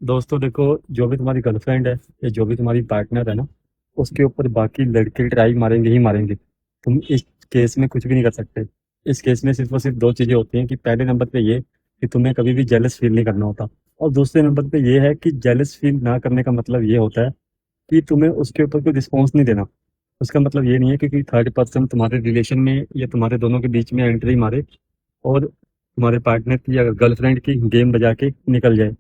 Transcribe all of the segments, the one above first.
दोस्तों देखो, जो भी तुम्हारी गर्लफ्रेंड है या जो भी तुम्हारी पार्टनर है ना, उसके ऊपर बाकी लड़के ट्राई मारेंगे ही मारेंगे। तुम इस केस में कुछ भी नहीं कर सकते। इस केस में सिर्फ और सिर्फ दो चीज़ें होती हैं कि पहले नंबर पे ये कि तुम्हें कभी भी जेलस फील नहीं करना होता, और दूसरे नंबर पे ये है कि जेलस फील ना करने का मतलब ये होता है कि तुम्हें उसके ऊपर कोई रिस्पॉन्स नहीं देना। उसका मतलब ये नहीं है कि कोई थर्ड पर्सन तुम्हारे रिलेशन में या तुम्हारे दोनों के बीच में एंट्री मारे और तुम्हारे पार्टनर की या गर्लफ्रेंड की गेम बजा के निकल जाए।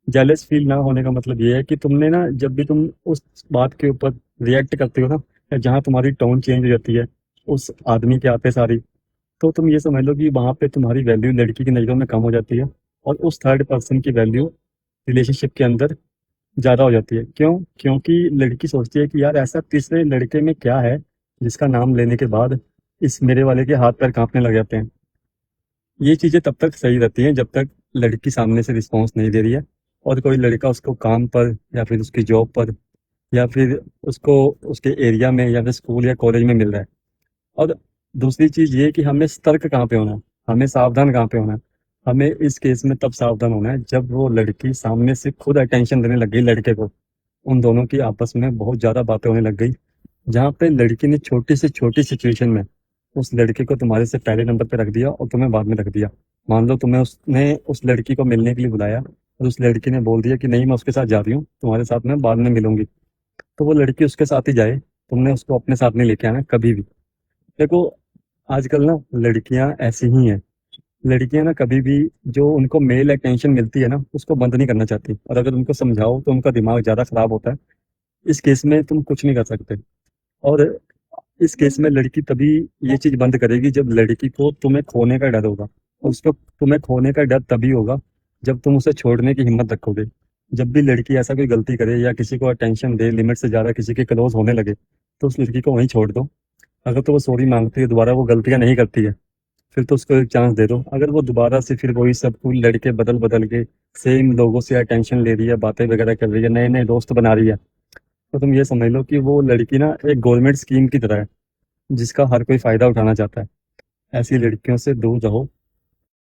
जेलस फील ना होने का मतलब ये है कि तुमने ना, जब भी तुम उस बात के ऊपर रिएक्ट करते हो ना, या जहाँ तुम्हारी टोन चेंज हो जाती है उस आदमी के आते सारी, तो तुम ये समझ लो कि वहां पे तुम्हारी वैल्यू लड़की की नज़रों में कम हो जाती है और उस थर्ड पर्सन की वैल्यू रिलेशनशिप के अंदर ज़्यादा हो जाती है। क्यों? क्योंकि लड़की सोचती है कि यार ऐसा तीसरे लड़के में क्या है जिसका नाम लेने के बाद इस मेरे वाले के हाथ पैर कांपने लग जाते हैं। ये चीज़ें तब तक सही रहती हैं जब तक लड़की सामने से रिस्पॉन्स नहीं दे रही है और कोई लड़का उसको काम पर या फिर उसकी जॉब पर या फिर उसको उसके एरिया में या फिर स्कूल या कॉलेज में मिल रहा है। और दूसरी चीज़ ये कि हमें सतर्क कहाँ पे होना है, हमें सावधान कहाँ पे होना है। हमें इस केस में तब सावधान होना है जब वो लड़की सामने से खुद अटेंशन देने लग गई लड़के को। उन दोनों की आपस में बहुत ज़्यादा बातें होने लग गई, जहाँ पे लड़की ने छोटी से छोटी सिचुएशन में उस लड़के को तुम्हारे से पहले नंबर पे रख दिया और तुम्हें बाद में रख दिया। मान लो तुम्हें उसने उस लड़की को मिलने के लिए बुलाया और उस लड़की ने बोल दिया कि नहीं, मैं उसके साथ जा रही हूँ, तुम्हारे साथ मैं बाद में मिलूंगी। तो वो लड़की उसके साथ ही जाए, तुमने उसको अपने साथ नहीं लेके आना कभी भी। देखो, आजकल ना लड़कियां ऐसी ही हैं। लड़कियां ना कभी भी जो उनको मेल अटेंशन मिलती है ना, उसको बंद नहीं करना चाहती, और अगर उनको समझाओ तो उनका दिमाग ज़्यादा खराब होता है। इस केस में तुम कुछ नहीं कर सकते। और इस केस में लड़की तभी ये चीज बंद करेगी जब लड़की को तुम्हें खोने का डर होगा, और उसको तुम्हें खोने का डर तभी होगा जब तुम उसे छोड़ने की हिम्मत रखोगे। जब भी लड़की ऐसा कोई गलती करे या किसी को अटेंशन दे, लिमिट से ज्यादा किसी के क्लोज होने लगे, तो उस लड़की को वहीं छोड़ दो। अगर तो वो सॉरी मांगती है, दोबारा वो गलतियां नहीं करती है, फिर तो उसको एक चांस दे दो। अगर वो दोबारा से फिर वही सब कोई लड़के बदल बदल के सेम लोगों से अटेंशन ले रही है, बातें वगैरह कर रही है, नए नए दोस्त बना रही है, तो तुम ये समझ लो कि वो लड़की ना एक गवर्नमेंट स्कीम की तरह है जिसका हर कोई फायदा उठाना चाहता है। ऐसी लड़कियों से दूर रहो।